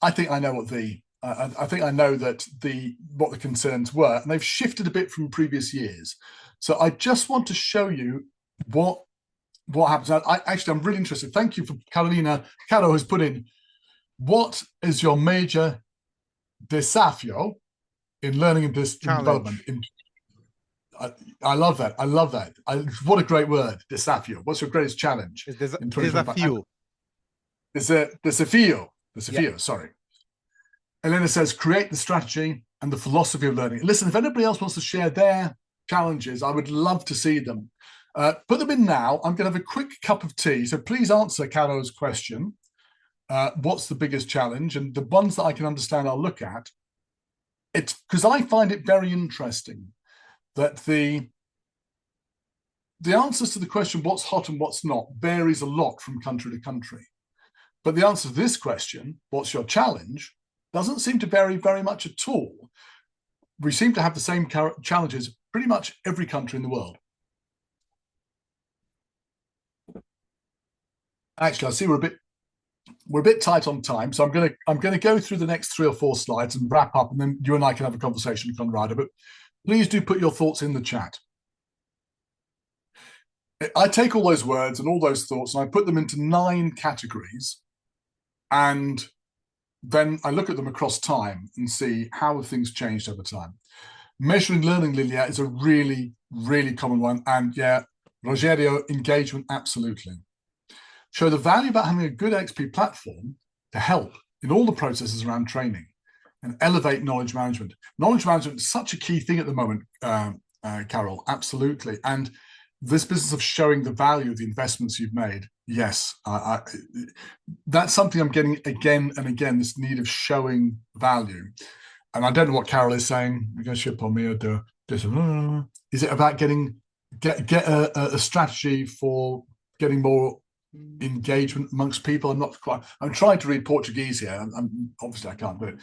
I know what what the concerns were, and they've shifted a bit from previous years. So I just want to show you what happens. I'm really interested. Thank you for Carolina. Caro has put in, what is your major desafio in learning and development? I love that. I love that. What a great word, desafio. What's your greatest challenge? Desafio. Desafio, sorry. Elena says, create the strategy and the philosophy of learning. Listen, if anybody else wants to share their challenges, I would love to see them. Put them in now. I'm going to have a quick cup of tea. So please answer Caro's question. What's the biggest challenge? And the ones that I can understand, I'll look at. It's because I find it very interesting that the answers to the question, what's hot and what's not, varies a lot from country to country. But the answer to this question, what's your challenge, doesn't seem to vary very much at all. We seem to have the same challenges pretty much every country in the world. Actually, I see we're a bit tight on time, so I'm gonna go through the next 3 or 4 slides and wrap up, and then you and I can have a conversation, Conrado. But please do put your thoughts in the chat. I take all those words and all those thoughts and I put them into 9 categories, and then I look at them across time and see how have things changed over time. Measuring learning, Lilia, is a really, really common one. And yeah, Rogerio, engagement, absolutely. Show the value about having a good XP platform to help in all the processes around training and elevate knowledge management. Knowledge management is such a key thing at the moment, Carol, absolutely. And this business of showing the value of the investments you've made, yes, that's something I'm getting again and again, this need of showing value. And I don't know what Carol is saying. You're going to ship on me or do this. Is it about get a strategy for getting more engagement amongst people? I'm trying to read Portuguese here. Obviously I can't do it.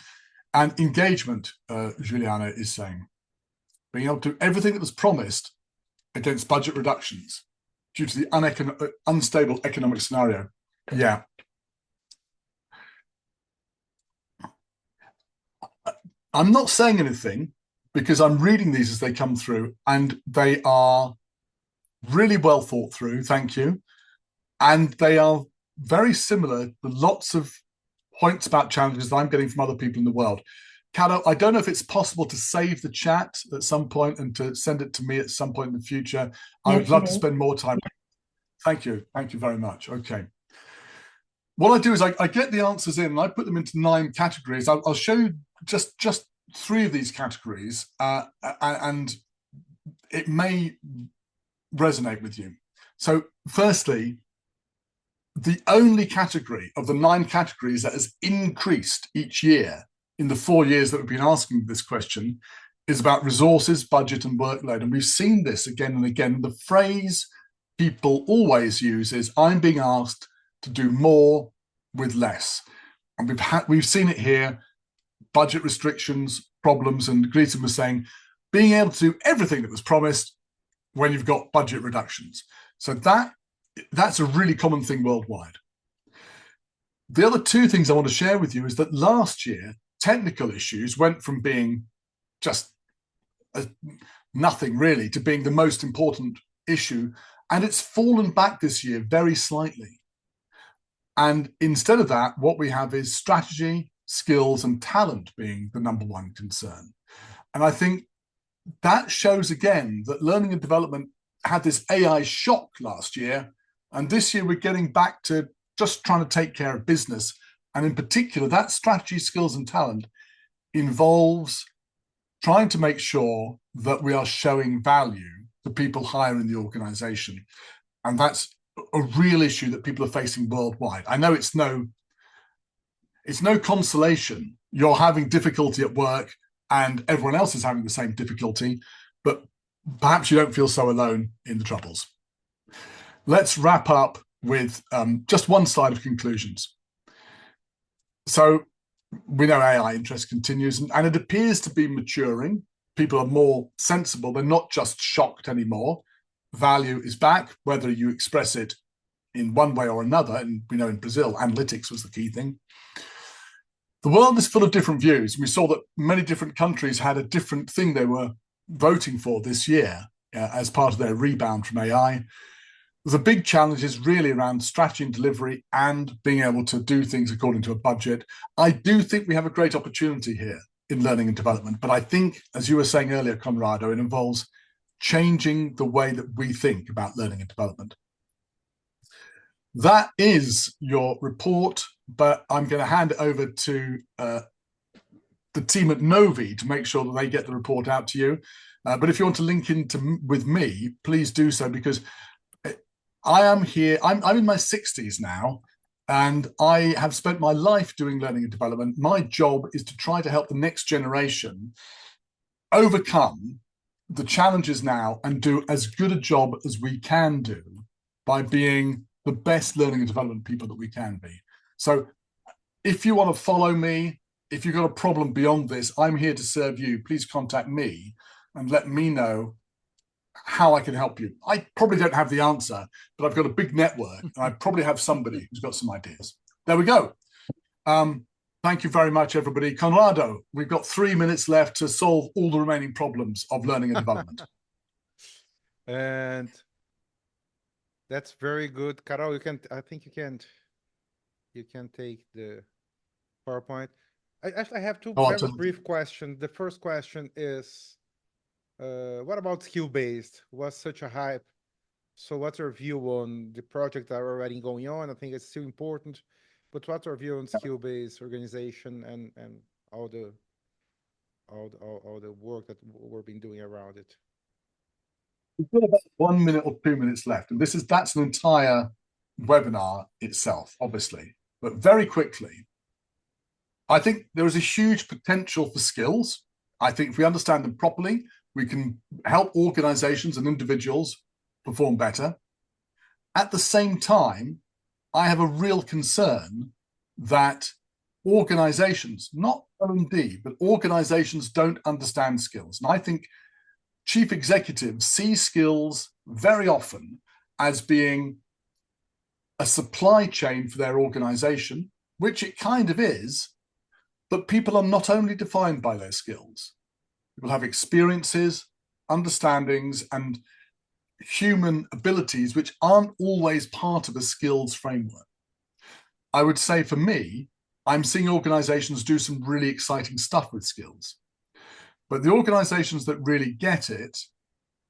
And engagement, Juliana is saying, being able to do everything that was promised against budget reductions due to the unstable economic scenario. Yeah. I'm not saying anything because I'm reading these as they come through, and they are really well thought through, thank you. And they are very similar to lots of points about challenges that I'm getting from other people in the world. Caro, I don't know if it's possible to save the chat at some point and to send it to me at some point in the future. I would love to spend more time. Thank you. Thank you very much. Okay. What I do is I get the answers in and I put them into 9 categories. I'll show you just 3 of these categories, and it may resonate with you. So firstly, the only category of the 9 categories that has increased each year in the 4 years that we've been asking this question is about resources, budget, and workload. And we've seen this again and again. The phrase people always use is, I'm being asked to do more with less. And we've seen it here, budget restrictions, problems, and Greta was saying, being able to do everything that was promised when you've got budget reductions. So that's a really common thing worldwide. The other 2 things I want to share with you is that last year, technical issues went from being just nothing really to being the most important issue, and it's fallen back this year very slightly. And instead of that, what we have is strategy, skills, and talent being the #1 concern. And I think that shows again that learning and development had this AI shock last year, and this year we're getting back to just trying to take care of business. And in particular, that strategy, skills, and talent involves trying to make sure that we are showing value to people higher in the organization. And that's a real issue that people are facing worldwide. I know it's no consolation. You're having difficulty at work and everyone else is having the same difficulty, but perhaps you don't feel so alone in the troubles. Let's wrap up with just one slide of conclusions. So we know AI interest continues, and it appears to be maturing. People are more sensible. They're not just shocked anymore. Value is back, whether you express it in one way or another. And we know in Brazil, analytics was the key thing. The world is full of different views. We saw that many different countries had a different thing they were voting for this year as part of their rebound from AI. The big challenge is really around strategy and delivery and being able to do things according to a budget. I do think we have a great opportunity here in learning and development, but I think, as you were saying earlier, Conrado, it involves changing the way that we think about learning and development. That is your report, but I'm going to hand it over to the team at Novi to make sure that they get the report out to you. But if you want to link with me, please do so, because I am here. I'm in my 60s now, and I have spent my life doing learning and development. My job is to try to help the next generation overcome the challenges now and do as good a job as we can do by being the best learning and development people that we can be. So if you want to follow me, if you've got a problem beyond this, I'm here to serve you. Please contact me and let me know how I can help you. I probably don't have the answer, but I've got a big network, and I probably have somebody who's got some ideas. There we go. Thank you very much, everybody. Conrado, we've got 3 minutes left to solve all the remaining problems of learning and development. And that's very good. Carol, I think you can take the PowerPoint. I have two very brief questions. The first question is, what about skill-based? Was such a hype? So what's your view on the project that are already going on? I think it's still important, but what's your view on skill-based organization and all the work that we've been doing around it? We've got about 1 minute or 2 minutes left, and that's an entire webinar itself, obviously. But very quickly, I think there is a huge potential for skills. I think if we understand them properly, we can help organizations and individuals perform better. At the same time, I have a real concern that organizations, not L&D, but organizations don't understand skills. And I think chief executives see skills very often as being a supply chain for their organization, which it kind of is, but people are not only defined by their skills. People have experiences, understandings, and human abilities which aren't always part of a skills framework. I would say for me, I'm seeing organizations do some really exciting stuff with skills. But the organizations that really get it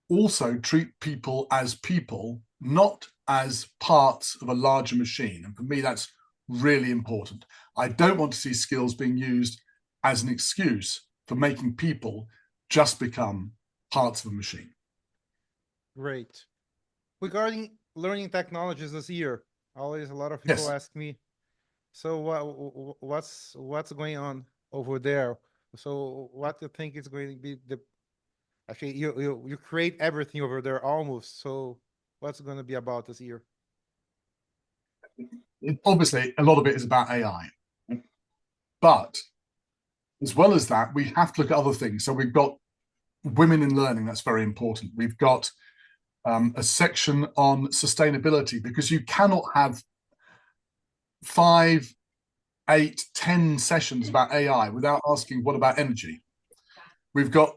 also treat people as people, not as parts of a larger machine. And for me, that's really important. I don't want to see skills being used as an excuse for making people just become parts of a machine. Great. Regarding learning technologies this year, always a lot of people ask me, so what's going on over there? So what do you think is going to be actually you create everything over there almost. So what's going to be about this year? Obviously, a lot of it is about AI. But as well as that, we have to look at other things. So we've got women in learning, that's very important. We've got a section on sustainability, because you cannot have 5, 8, 10 sessions about AI without asking, what about energy? We've got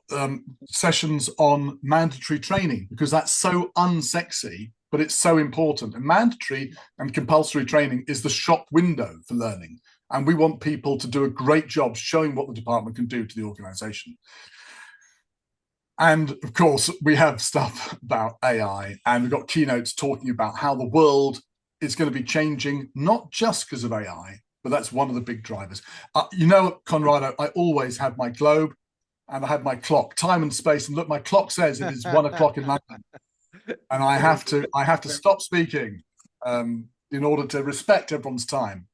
sessions on mandatory training, because that's so unsexy, but it's so important. And mandatory and compulsory training is the shop window for learning. And we want people to do a great job showing what the department can do to the organization. And of course, we have stuff about AI, and we've got keynotes talking about how the world is going to be changing, not just because of AI, but that's one of the big drivers. You know, Conrado, I always have my globe and I have my clock, time and space. And look, my clock says it is 1 o'clock in London. And I have to stop speaking in order to respect everyone's time.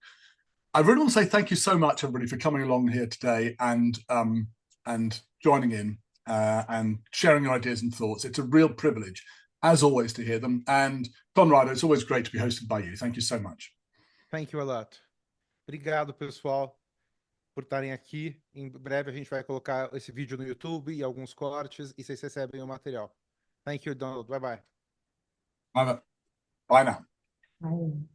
I really want to say thank you so much, everybody, for coming along here today and joining in and sharing your ideas and thoughts. It's a real privilege, as always, to hear them. And Conrado, it's always great to be hosted by you. Thank you so much. Thank you a lot. Obrigado, pessoal, por estarem aqui. Em breve a gente vai colocar esse vídeo no YouTube e alguns cortes, e vocês recebem o material. Thank you, Donald. Bye-bye. Bye now. Bye.